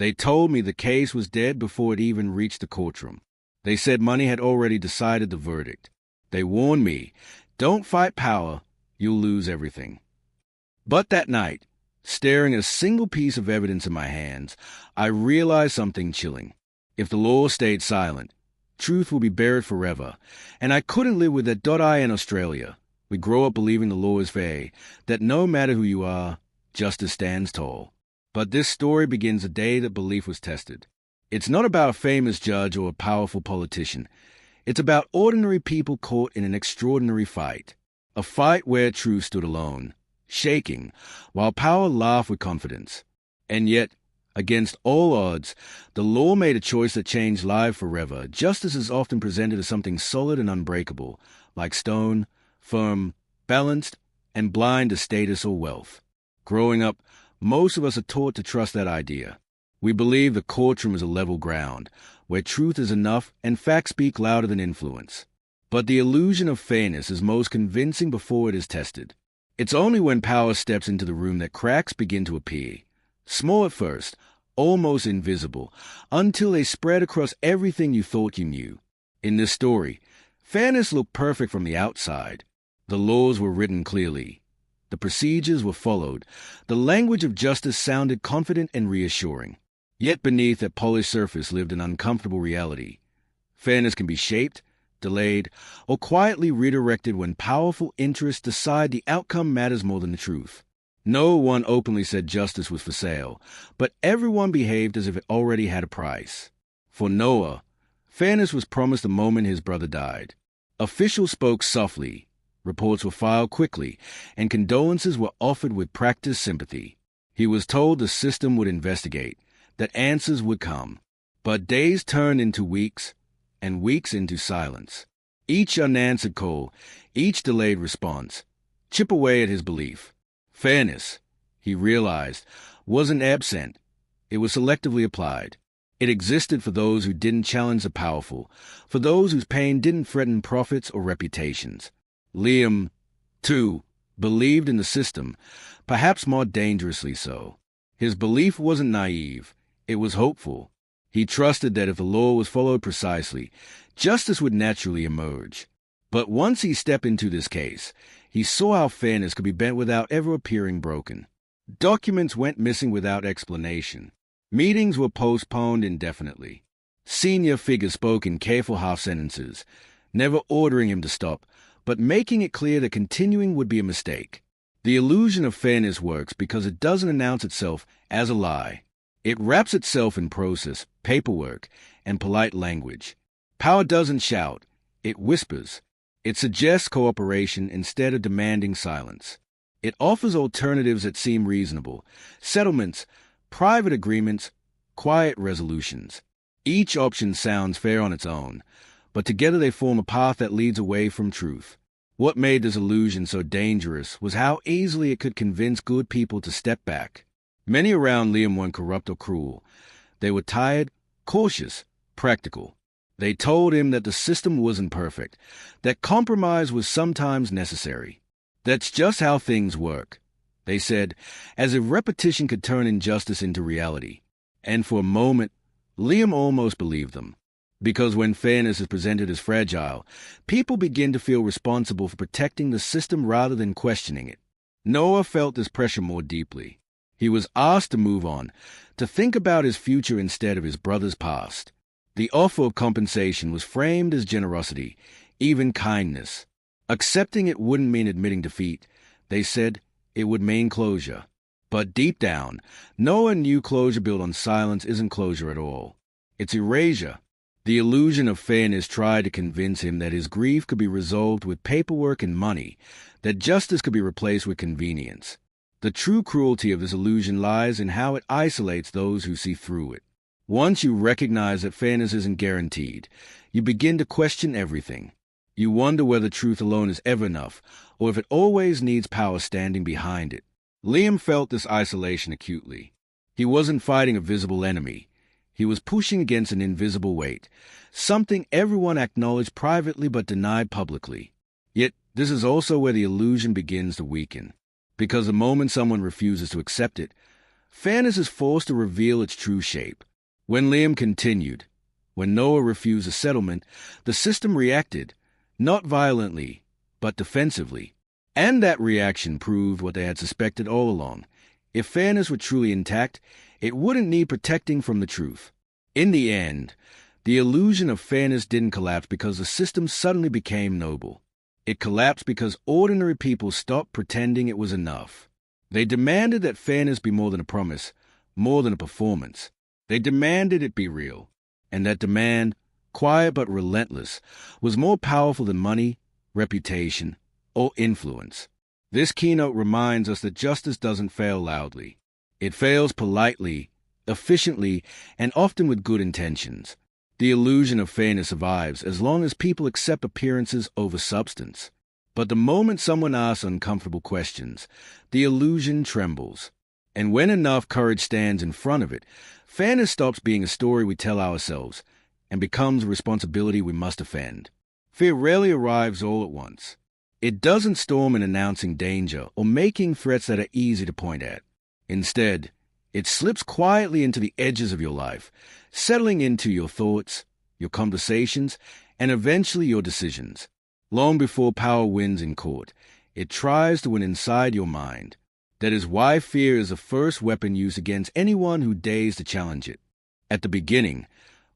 They told me the case was dead before it even reached the courtroom. They said money had already decided the verdict. They warned me, don't fight power, you'll lose everything. But that night, staring at a single piece of evidence in my hands, I realized something chilling. If the law stayed silent, truth will be buried forever, and I couldn't live with that. I in Australia, we grow up believing the law is fair, that no matter who you are, justice stands tall. But this story begins the day that belief was tested. It's not about a famous judge or a powerful politician. It's about ordinary people caught in an extraordinary fight. A fight where truth stood alone, shaking, while power laughed with confidence. And yet, against all odds, the law made a choice that changed lives forever. Justice is often presented as something solid and unbreakable, like stone, firm, balanced, and blind to status or wealth. Growing up, most of us are taught to trust that idea. We believe the courtroom is a level ground, where truth is enough and facts speak louder than influence. But the illusion of fairness is most convincing before it is tested. It's only when power steps into the room that cracks begin to appear. Small at first, almost invisible, until they spread across everything you thought you knew. In this story, fairness looked perfect from the outside. The laws were written clearly. The procedures were followed. The language of justice sounded confident and reassuring. Yet beneath that polished surface lived an uncomfortable reality. Fairness can be shaped, delayed, or quietly redirected when powerful interests decide the outcome matters more than the truth. No one openly said justice was for sale, but everyone behaved as if it already had a price. For Noah, fairness was promised the moment his brother died. Officials spoke softly. Reports were filed quickly, and condolences were offered with practiced sympathy. He was told the system would investigate, that answers would come. But days turned into weeks, and weeks into silence. Each unanswered call, each delayed response, chip away at his belief. Fairness, he realized, wasn't absent. It was selectively applied. It existed for those who didn't challenge the powerful, for those whose pain didn't threaten profits or reputations. Liam, too, believed in the system, perhaps more dangerously so. His belief wasn't naive. It was hopeful. He trusted that if the law was followed precisely, justice would naturally emerge. But once he stepped into this case, he saw how fairness could be bent without ever appearing broken. Documents went missing without explanation. Meetings were postponed indefinitely. Senior figures spoke in careful half-sentences, never ordering him to stop, but making it clear that continuing would be a mistake. The illusion of fairness works because it doesn't announce itself as a lie. It wraps itself in process, paperwork, and polite language. Power doesn't shout, it whispers. It suggests cooperation instead of demanding silence. It offers alternatives that seem reasonable, settlements, private agreements, quiet resolutions. Each option sounds fair on its own, but together they form a path that leads away from truth. What made this illusion so dangerous was how easily it could convince good people to step back. Many around Liam weren't corrupt or cruel. They were tired, cautious, practical. They told him that the system wasn't perfect, that compromise was sometimes necessary. That's just how things work, they said, as if repetition could turn injustice into reality. And for a moment, Liam almost believed them. Because when fairness is presented as fragile, people begin to feel responsible for protecting the system rather than questioning it. Noah felt this pressure more deeply. He was asked to move on, to think about his future instead of his brother's past. The offer of compensation was framed as generosity, even kindness. Accepting it wouldn't mean admitting defeat. They said it would mean closure. But deep down, Noah knew closure built on silence isn't closure at all. It's erasure. The illusion of fairness tried to convince him that his grief could be resolved with paperwork and money, that justice could be replaced with convenience. The true cruelty of this illusion lies in how it isolates those who see through it. Once you recognize that fairness isn't guaranteed, you begin to question everything. You wonder whether truth alone is ever enough, or if it always needs power standing behind it. Liam felt this isolation acutely. He wasn't fighting a visible enemy. He was pushing against an invisible weight, something everyone acknowledged privately but denied publicly. Yet this is also where the illusion begins to weaken, because the moment someone refuses to accept it, fairness is forced to reveal its true shape. When Liam continued, when Noah refused a settlement, the system reacted, not violently, but defensively. And that reaction proved what they had suspected all along. If fairness were truly intact, it wouldn't need protecting from the truth. In the end, the illusion of fairness didn't collapse because the system suddenly became noble. It collapsed because ordinary people stopped pretending it was enough. They demanded that fairness be more than a promise, more than a performance. They demanded it be real. And that demand, quiet but relentless, was more powerful than money, reputation, or influence. This keynote reminds us that justice doesn't fail loudly. It fails politely, efficiently, and often with good intentions. The illusion of fairness survives as long as people accept appearances over substance. But the moment someone asks uncomfortable questions, the illusion trembles. And when enough courage stands in front of it, fairness stops being a story we tell ourselves and becomes a responsibility we must defend. Fear rarely arrives all at once. It doesn't storm in announcing danger or making threats that are easy to point at. Instead, it slips quietly into the edges of your life, settling into your thoughts, your conversations, and eventually your decisions. Long before power wins in court, it tries to win inside your mind. That is why fear is the first weapon used against anyone who dares to challenge it. At the beginning,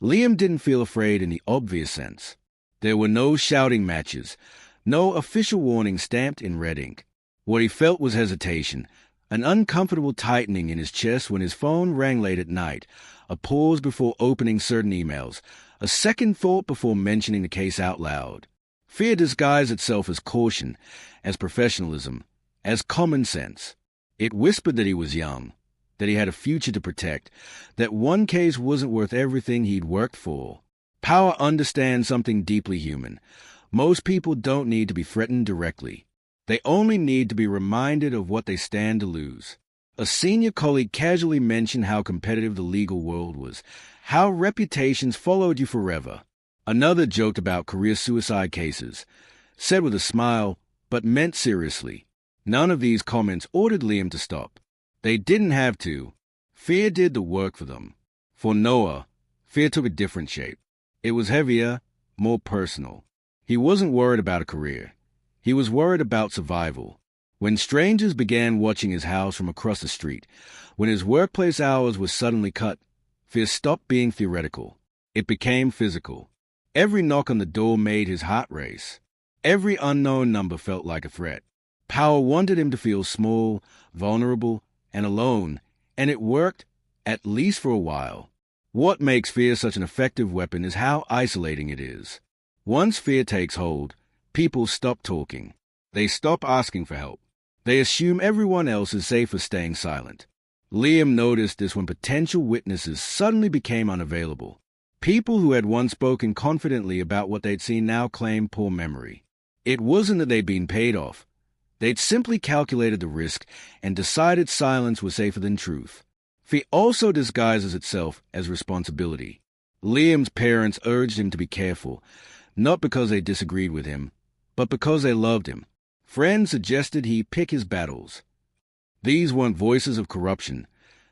Liam didn't feel afraid in the obvious sense. There were no shouting matches, no official warning stamped in red ink. What he felt was hesitation, an uncomfortable tightening in his chest when his phone rang late at night, a pause before opening certain emails, a second thought before mentioning the case out loud. Fear disguised itself as caution, as professionalism, as common sense. It whispered that he was young, that he had a future to protect, that one case wasn't worth everything he'd worked for. Power understands something deeply human. Most people don't need to be threatened directly. They only need to be reminded of what they stand to lose. A senior colleague casually mentioned how competitive the legal world was, how reputations followed you forever. Another joked about career suicide cases, said with a smile, but meant seriously. None of these comments ordered Liam to stop. They didn't have to. Fear did the work for them. For Noah, fear took a different shape. It was heavier, more personal. He wasn't worried about a career. He was worried about survival. When strangers began watching his house from across the street, when his workplace hours were suddenly cut, fear stopped being theoretical. It became physical. Every knock on the door made his heart race. Every unknown number felt like a threat. Power wanted him to feel small, vulnerable, and alone, and it worked, at least for a while. What makes fear such an effective weapon is how isolating it is. Once fear takes hold, people stop talking. They stop asking for help. They assume everyone else is safe for staying silent. Liam noticed this when potential witnesses suddenly became unavailable. People who had once spoken confidently about what they'd seen now claimed poor memory. It wasn't that they'd been paid off. They'd simply calculated the risk and decided silence was safer than truth. Fear also disguises itself as responsibility. Liam's parents urged him to be careful, not because they disagreed with him, but because they loved him. Friends suggested he pick his battles. These weren't voices of corruption.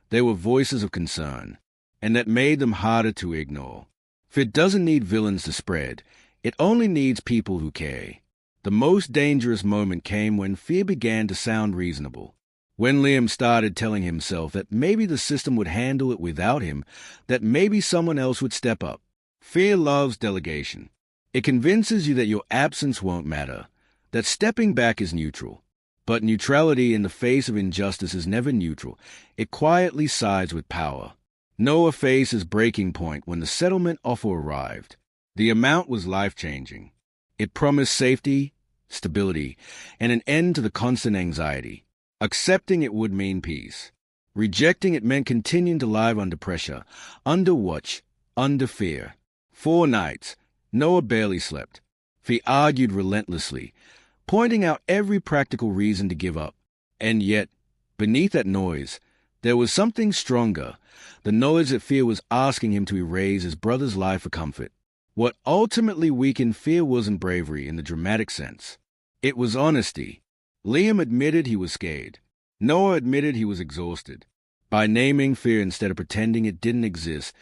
They were voices of concern, and that made them harder to ignore. Fear doesn't need villains to spread. It only needs people who care. The most dangerous moment came when fear began to sound reasonable. When Liam started telling himself that maybe the system would handle it without him, that maybe someone else would step up. Fear loves delegation. It convinces you that your absence won't matter, that stepping back is neutral. But neutrality in the face of injustice is never neutral. It quietly sides with power. Noah faced his breaking point when the settlement offer arrived. The amount was life-changing. It promised safety, stability, and an end to the constant anxiety. Accepting it would mean peace. Rejecting it meant continuing to live under pressure, under watch, under fear. 4 nights, Noah barely slept. He argued relentlessly, pointing out every practical reason to give up. And yet, beneath that noise, there was something stronger, the knowledge that fear was asking him to erase his brother's life for comfort. What ultimately weakened fear wasn't bravery in the dramatic sense. It was honesty. Liam admitted he was scared. Noah admitted he was exhausted. By naming fear instead of pretending it didn't exist,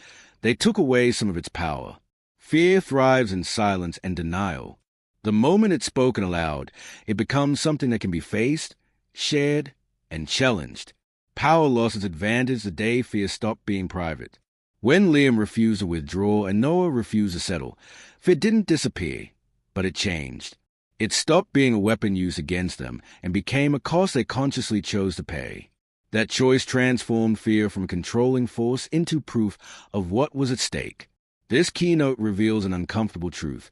they took away some of its power. Fear thrives in silence and denial. The moment it's spoken aloud, it becomes something that can be faced, shared, and challenged. Power lost its advantage the day fear stopped being private. When Liam refused to withdraw and Noah refused to settle, fear didn't disappear, but it changed. It stopped being a weapon used against them and became a cost they consciously chose to pay. That choice transformed fear from a controlling force into proof of what was at stake. This keynote reveals an uncomfortable truth.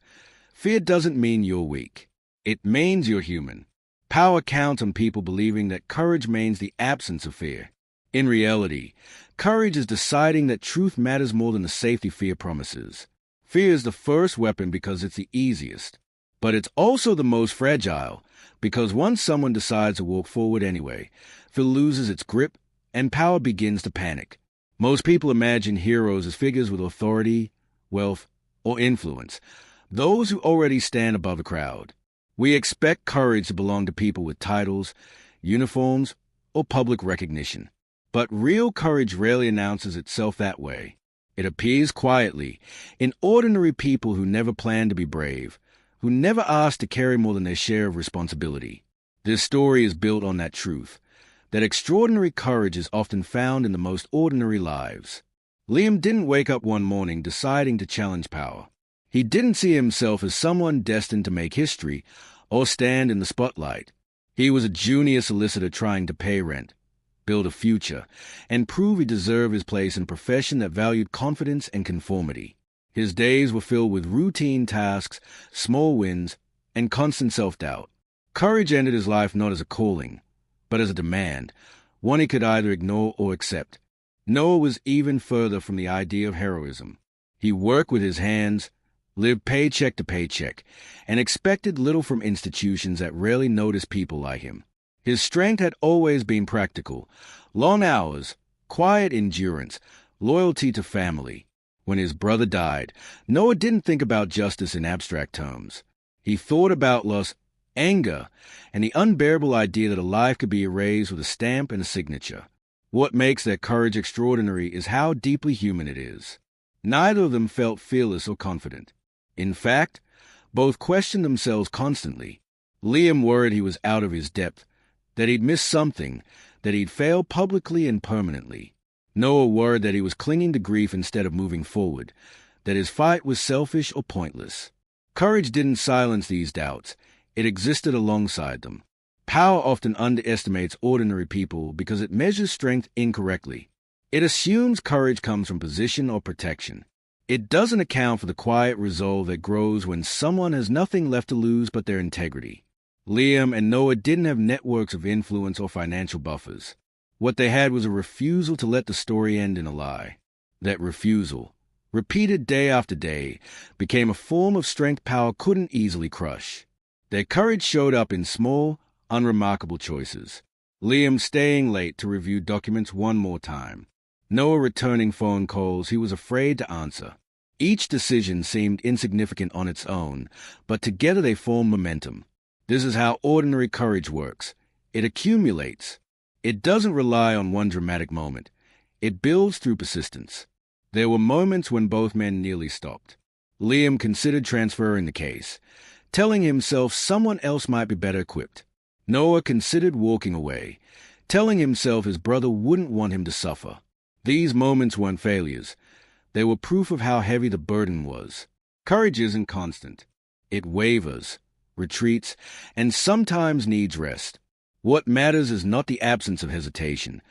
Fear doesn't mean you're weak. It means you're human. Power counts on people believing that courage means the absence of fear. In reality, courage is deciding that truth matters more than the safety fear promises. Fear is the first weapon because it's the easiest. But it's also the most fragile, because once someone decides to walk forward anyway, fear loses its grip and power begins to panic. Most people imagine heroes as figures with authority, wealth, or influence, those who already stand above the crowd. We expect courage to belong to people with titles, uniforms, or public recognition. But real courage rarely announces itself that way. It appears quietly, in ordinary people who never plan to be brave, who never ask to carry more than their share of responsibility. This story is built on that truth, that extraordinary courage is often found in the most ordinary lives. Liam didn't wake up one morning deciding to challenge power. He didn't see himself as someone destined to make history or stand in the spotlight. He was a junior solicitor trying to pay rent, build a future, and prove he deserved his place in a profession that valued confidence and conformity. His days were filled with routine tasks, small wins, and constant self-doubt. Courage entered his life not as a calling, but as a demand, one he could either ignore or accept. Noah was even further from the idea of heroism. He worked with his hands, lived paycheck to paycheck, and expected little from institutions that rarely noticed people like him. His strength had always been practical: long hours, quiet endurance, loyalty to family. When his brother died, Noah didn't think about justice in abstract terms. He thought about loss, anger, and the unbearable idea that a life could be erased with a stamp and a signature. What makes their courage extraordinary is how deeply human it is. Neither of them felt fearless or confident. In fact, both questioned themselves constantly. Liam worried he was out of his depth, that he'd missed something, that he'd failed publicly and permanently. Noah worried that he was clinging to grief instead of moving forward, that his fight was selfish or pointless. Courage didn't silence these doubts. It existed alongside them. Power often underestimates ordinary people because it measures strength incorrectly. It assumes courage comes from position or protection. It doesn't account for the quiet resolve that grows when someone has nothing left to lose but their integrity. Liam and Noah didn't have networks of influence or financial buffers. What they had was a refusal to let the story end in a lie. That refusal, repeated day after day, became a form of strength power couldn't easily crush. Their courage showed up in small, unremarkable choices. Liam staying late to review documents one more time. Noah returning phone calls he was afraid to answer. Each decision seemed insignificant on its own, but together they formed momentum. This is how ordinary courage works. It accumulates. It doesn't rely on one dramatic moment. It builds through persistence. There were moments when both men nearly stopped. Liam considered transferring the case, telling himself someone else might be better equipped. Noah considered walking away, telling himself his brother wouldn't want him to suffer. These moments weren't failures. They were proof of how heavy the burden was. Courage isn't constant. It wavers, retreats, and sometimes needs rest. What matters is not the absence of hesitation,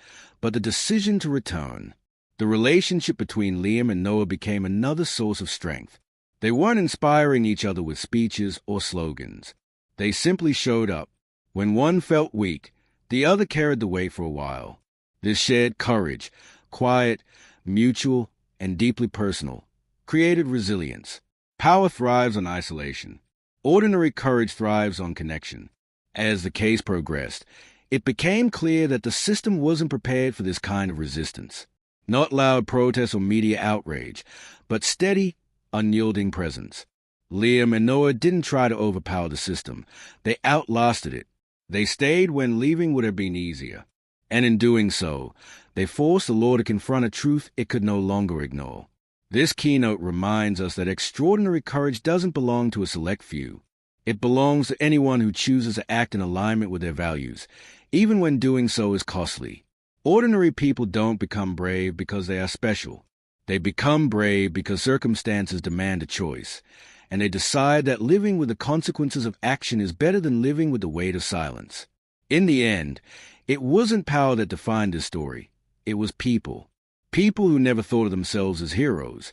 but the decision to return. The relationship between Liam and Noah became another source of strength. They weren't inspiring each other with speeches or slogans. They simply showed up. When one felt weak, the other carried the weight for a while. This shared courage, quiet, mutual, and deeply personal, created resilience. Power thrives on isolation. Ordinary courage thrives on connection. As the case progressed, it became clear that the system wasn't prepared for this kind of resistance. Not loud protests or media outrage, but steady, unyielding presence. Liam and Noah didn't try to overpower the system. They outlasted it. They stayed when leaving would have been easier. And in doing so, they forced the law to confront a truth it could no longer ignore. This keynote reminds us that extraordinary courage doesn't belong to a select few. It belongs to anyone who chooses to act in alignment with their values, even when doing so is costly. Ordinary people don't become brave because they are special. They become brave because circumstances demand a choice, and they decide that living with the consequences of action is better than living with the weight of silence. In the end, it wasn't power that defined this story. It was people. People who never thought of themselves as heroes,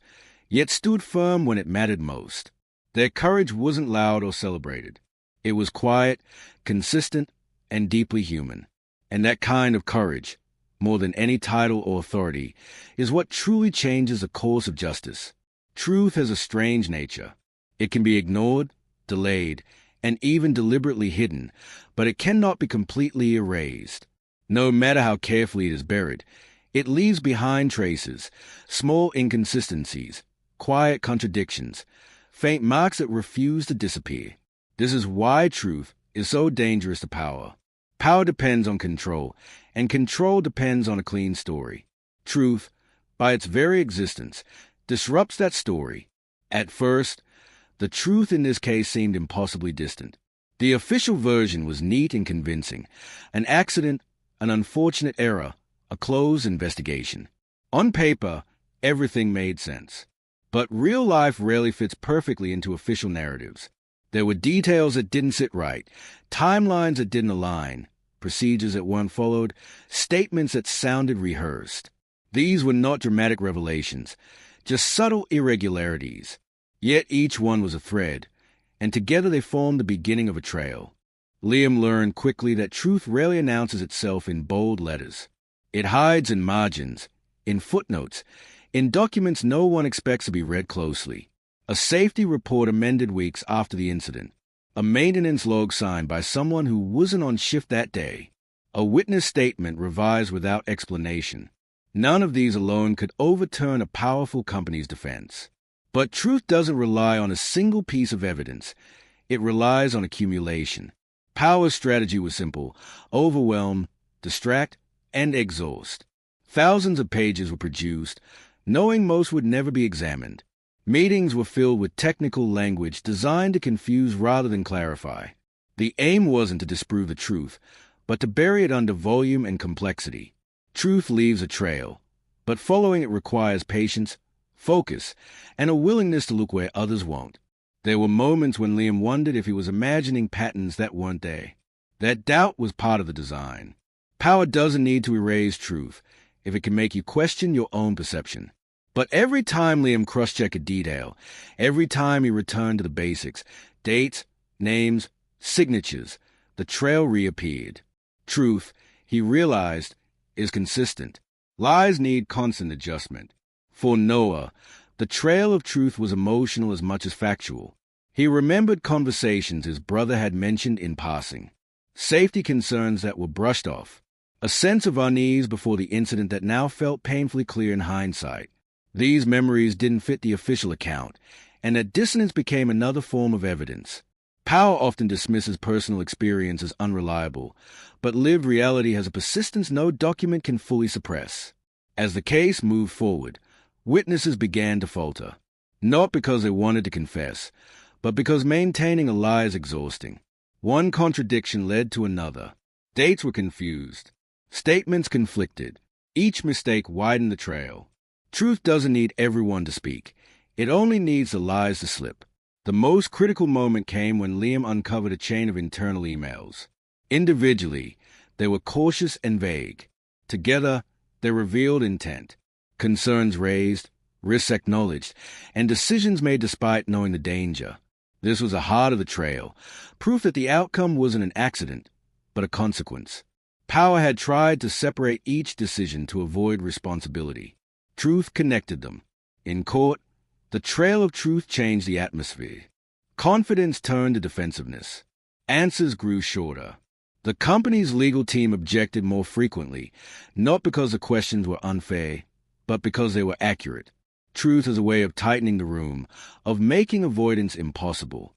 yet stood firm when it mattered most. Their courage wasn't loud or celebrated. It was quiet, consistent, and deeply human. And that kind of courage, more than any title or authority, is what truly changes the course of justice. Truth has a strange nature. It can be ignored, delayed, and even deliberately hidden, but it cannot be completely erased. No matter how carefully it is buried, it leaves behind traces, small inconsistencies, quiet contradictions, faint marks that refuse to disappear. This is why truth is so dangerous to power. Power depends on control, and control depends on a clean story. Truth, by its very existence, disrupts that story. At first, the truth in this case seemed impossibly distant. The official version was neat and convincing. An accident, an unfortunate error, a closed investigation. On paper, everything made sense. But real life rarely fits perfectly into official narratives. There were details that didn't sit right, timelines that didn't align, procedures that weren't followed, statements that sounded rehearsed. These were not dramatic revelations, just subtle irregularities. Yet each one was a thread, and together they formed the beginning of a trail. Liam learned quickly that truth rarely announces itself in bold letters. It hides in margins, in footnotes, in documents no one expects to be read closely. A safety report amended weeks after the incident. A maintenance log signed by someone who wasn't on shift that day. A witness statement revised without explanation. None of these alone could overturn a powerful company's defense. But truth doesn't rely on a single piece of evidence. It relies on accumulation. Power's strategy was simple: overwhelm, distract, and exhaust. Thousands of pages were produced, knowing most would never be examined. Meetings were filled with technical language designed to confuse rather than clarify. The aim wasn't to disprove the truth, but to bury it under volume and complexity. Truth leaves a trail, but following it requires patience, focus, and a willingness to look where others won't. There were moments when Liam wondered if he was imagining patterns that weren't there. That doubt was part of the design. Power doesn't need to erase truth if it can make you question your own perception. But every time Liam cross-checked a detail, every time he returned to the basics, dates, names, signatures, the trail reappeared. Truth, he realized, is consistent. Lies need constant adjustment. For Noah, the trail of truth was emotional as much as factual. He remembered conversations his brother had mentioned in passing, safety concerns that were brushed off, a sense of unease before the incident that now felt painfully clear in hindsight. These memories didn't fit the official account, and that dissonance became another form of evidence. Power often dismisses personal experience as unreliable, but lived reality has a persistence no document can fully suppress. As the case moved forward, witnesses began to falter, not because they wanted to confess, but because maintaining a lie is exhausting. One contradiction led to another. Dates were confused. Statements conflicted. Each mistake widened the trail. Truth doesn't need everyone to speak. It only needs the lies to slip. The most critical moment came when Liam uncovered a chain of internal emails. Individually, they were cautious and vague. Together, they revealed intent, concerns raised, risks acknowledged, and decisions made despite knowing the danger. This was the heart of the trail, proof that the outcome wasn't an accident, but a consequence. Power had tried to separate each decision to avoid responsibility. Truth connected them. In court, the trail of truth changed the atmosphere. Confidence turned to defensiveness. Answers grew shorter. The company's legal team objected more frequently, not because the questions were unfair, but because they were accurate. Truth is a way of tightening the room, of making avoidance impossible.